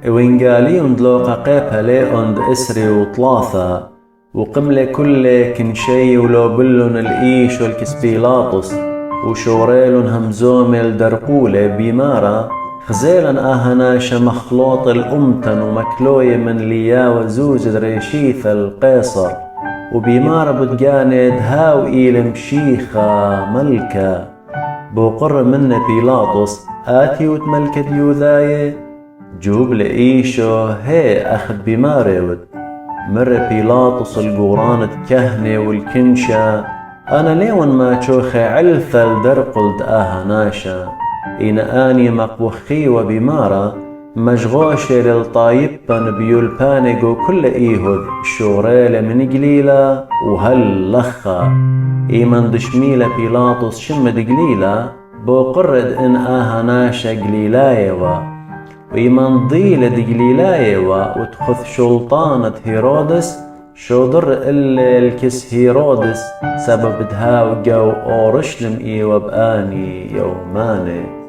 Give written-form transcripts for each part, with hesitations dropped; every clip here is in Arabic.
وينقاليون دلوقا قيبها ليقند اسري وطلاثة وقملة كل كنشي ولو بلون الإيش والكسبيلاطس وشوريلون همزومل درقولة بيمارة خزيلا آهناشا مخلوط الأمتن ومكلوية من ليا وزوج دريشيث القيصر وبيمارة بتجاند هاو إيل مشيخة ملكة بوقر من بيلاطس آتي وتملكة يوذاية جوب لإيشو هي أخذ بيمارة مر بيلاطس القوران تكهنة والكنشة أنا ليون ما تشوخي علثة لدرقلد آهناشا إن آني مقوخي وبيمارة مشغوشة للطايبان بيولبانيقو كل إيهذ شوريلة من قليلة وهل لخا إيمن دشميلة بيلاطس شمد قليلة بوقرد إن آهناشا قليلايوا وإيمن ضيلة قليلايوا وتخذ شلطانة هيرودس شودر إلا الكس هيرودس سبب دهاو جو أورشلم إيوا بآني يوماني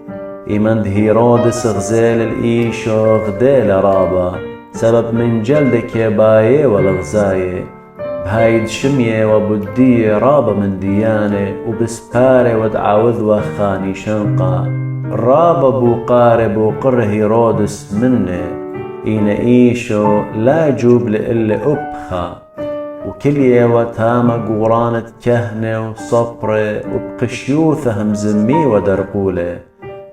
إيمن هيرودس غزيل الإيشو غديل رابا سبب من جلدك يباية والغزاية بهايد شمية وبدية رابا من ديانة وبسبارة ودعاوذ وخاني شنقا رابا بوقارة بوقر هيرودس منه إينا إيشو لا جوب لإلا أبخا وكل يوتاما قورانة كهنة وصبرة وبقشيوثة همزمي ودرقولة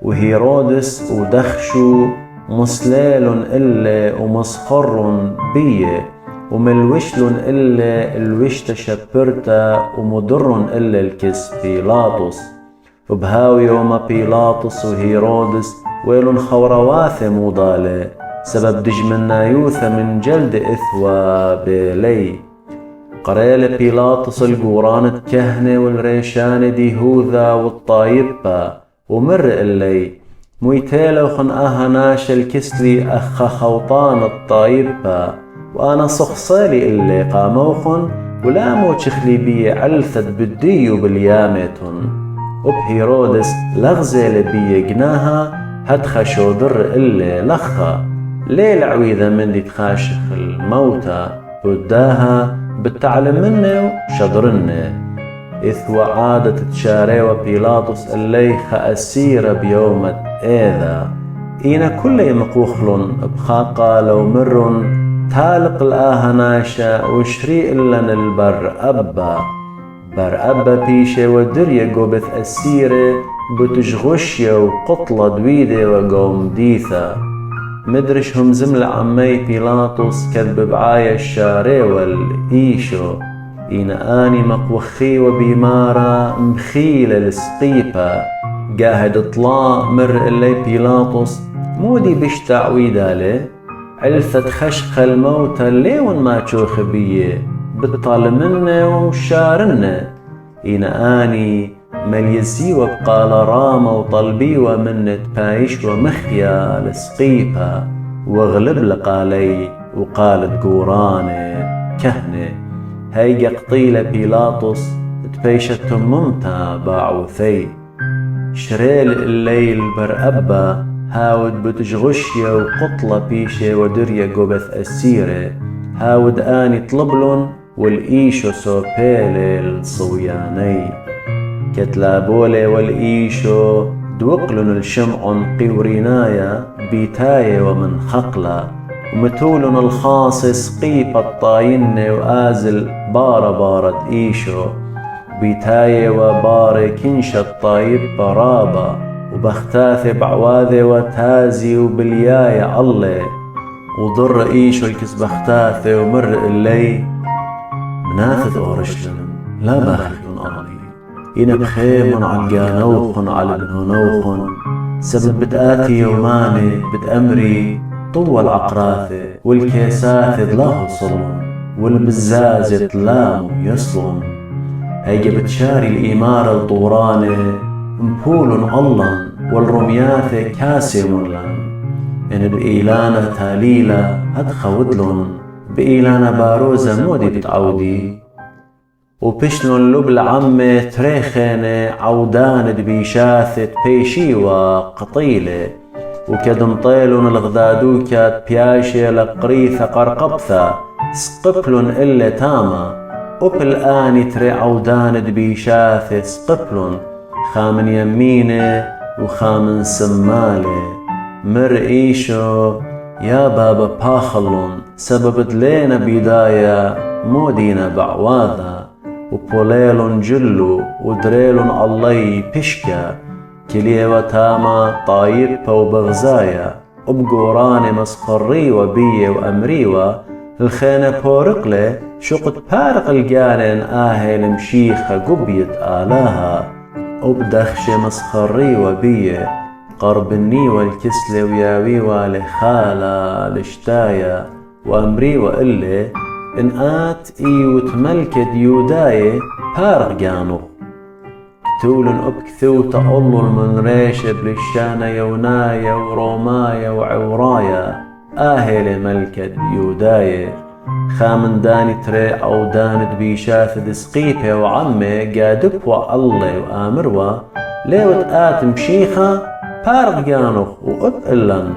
وهيرودس ودخشو مسليل إلا ومسخر بيه وملوشل إلا الوشت شبرتا ومدر إلا الكس بيلاطس وبهاو يوم بيلاطس وهيرودس ويلون خورواثة موضالة سبب دجمنا يوثة من جلد إثوى بلي قريل بيلاطس القوران كهنة والريشان دي هوذا والطايبة ومر إلي مويتيلوخن آهناش الكسلي أخا خوطان الطايبة وأنا صخصالي اللي قاموخن ولا موتشخلي بي علثت بديو باليامتن وبهيرودس لغزي لبي جناها هدخ شودر اللي لخا ليل عويذة من دي تخاشخ الموتى بداها بتعلم منه وشدرنه إثوى عادة تشاري وبيلاطس الليخ أسير بيوم إذا إينا كل مقوخلن بخاقة لو مرن تالق الآهناشا وشري إلن البر أبا بيشة ودرية قوبث أسيرة بتشغشية وقطلة دويدة وقوم ديثة مدرش هم زمل عمي بيلاطس كذب بعاية الشاري والإيشو إن آني مقوخي وبيمارة مخيلة لسقيبة قاهد اطلاع مر إلي بيلاطس مودي بش تعويدة له علثة خشخ الموتى ليون ما تشوخ بيه بطال منه وشارنه إن آني مليزي وبقال رامة وطلبي ومنت بايش ومخيا لسقيبة واغلب لقالي وقالت قورانة كهنة هاي قطيلة بيلاطس تبيشت ممتا باعوثي شريل الليل برأبا هاود بتشغشية وقطلة بيشة ودرية قبث أسيرة هاود آني طلبلن والإيشو سوبيلي الصوياني كتلابولي والإيشو دوقلن الشمع قيورينايا بيتاية ومن خقلة ومتولن الخاص قيب الطاين وآزل بارة إيشو بيتاية وبارة كنش الطايب برابة وبختاث بعواذة وتازي وبلياية الله وضر إيشو الكس بختاث ومر اللي مناثذ أورشلم لا باخلون أرضي إنا بخيم عالقانوخن على بنونوخن سبب بتآتي يوماني بتأمري طول عقراثة والكيسات ضلاه صلون والبزازة ضلام يصلون هيجي بتشاري الإمارة الطورانة مبولن الله والرمياثة كاسم لن إن بإيلانة تاليلة هتخودلن بإيلانة باروزة مودي بتعودي وبشنون لبل عمة تريخنة عودان دبيشاثة بيشي وقطيلة وكدمطيلن الغذادوكات بياشي لقريثة قرقبثة سقبلن إلا تاما وبالآن تري عودان دبيشاث سقبلن خامن يمينه وخامن سماله مرئيشو يا بابا باخلون سبب دلينا بداية مودينا بعواذا وبوليلون جلو ودريلون الله بشكا كليه وتاما طايبة وبغزايا وبقوراني مسخري وبيه وأمريوة الخينة بورقلة شقد بارق القالين آهل مشيخة قبية آلاها وبدخش مسخري وبيه قربني والكسلة وياوي والخالة لشتايا وأمري وإلي إن آت وتملك ديوداي بارق جانو كتولن أبكثو تقلل من ريشة بلشانة يونايا ورومايا وعورايا آهل ملكة ديوداي خامن داني تري أو داند بيشاث دسقيبه وعمي قادب الله وآمروا ليوت آت مشيخة بارق جانوخ وأب إلن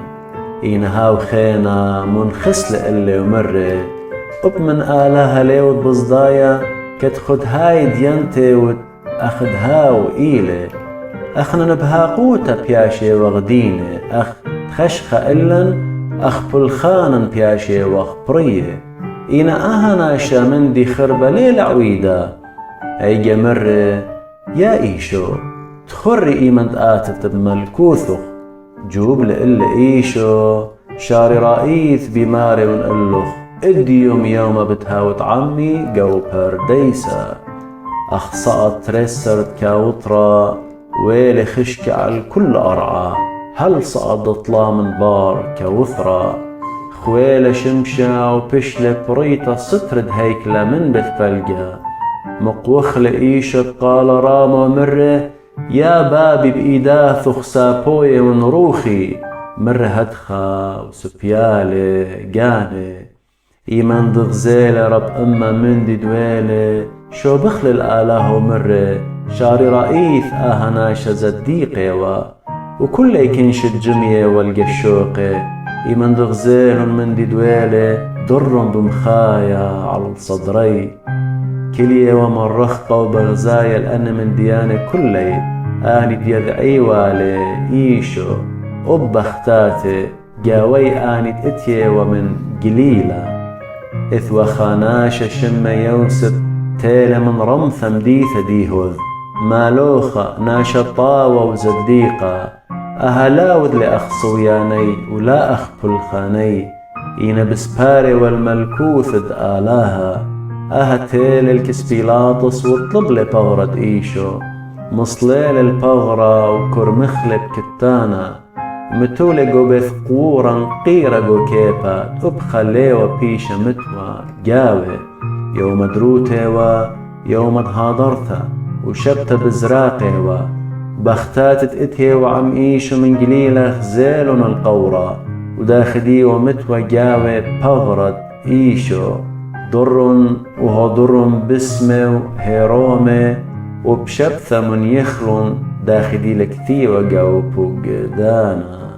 إينهاو خينا منخسل إلي ومرة أب من آلها ليوت بصدايا كتخد هاي ديانتي وأخد هاو إيلي أخنا نبها قوتا بياشي وغديني أخ خشخة إلن أخ بلخانا بياشي وخبرية إينا أهنا شامندي خربة ليلة عويدة أيجا مرة يا إيشو تخري إيمند آتت بملكوثخ جوب لإل إيشو شاري رئيث بماري ونقلخ إديوم يوم بتهاوت عمي جو برديسة أخ سقط ترسرت كاوطرة ويلي خشك على الكل أرعى هل سقط اطلا من بار كوثرة خويلة شمشة وبشلة بريطة سترد هيكلة من بثفلقة مقوخل إيشة بقال راما مرة يا بابي بإيداث سابوي ونروخي مرة هدخة وسبيالة قانة إيمان ضغزيلة رب أما من دي دويلة شو بخل الآله مرة شاري رئيث آهناشة زديقة وكل يكنش الجمية والقشوقة إيمان ضغزيل من دي دويلة ضر بمخايا على الصدري كلية ومرخقة وبغزايا لأن من ديانة كلي آني ديذعي والي إيشو أبختاتي جاوي آني تأتي ومن قليلة إذ وخاناش شم يوسف تيل من رمث مديثة ديهوذ مالوخة ناشطاوة وزديقة أهلاود لأخ صوياني ولا أخ بلخاني إينا بسباري والملكوث آلاها أهتيل الكسبيلاطس واطلب لي بغرة إيشو مصليل البغرة وكرمخلب كتانا متولي قبث قورا قيرا قو كيبا أبخليوا بيشا متوا جاوي يوم دروتيوا يوم هادرتا وشبت بزراقيوا بختاتت إتهي وعم إيشو من قليلة خزيلون القورة وداخدي ومتوا جاوي بغرة إيشو ضرن وهضرن باسمه هيرومي وبشبثة من يخلون داخدي لكثي وقاو بوغدانا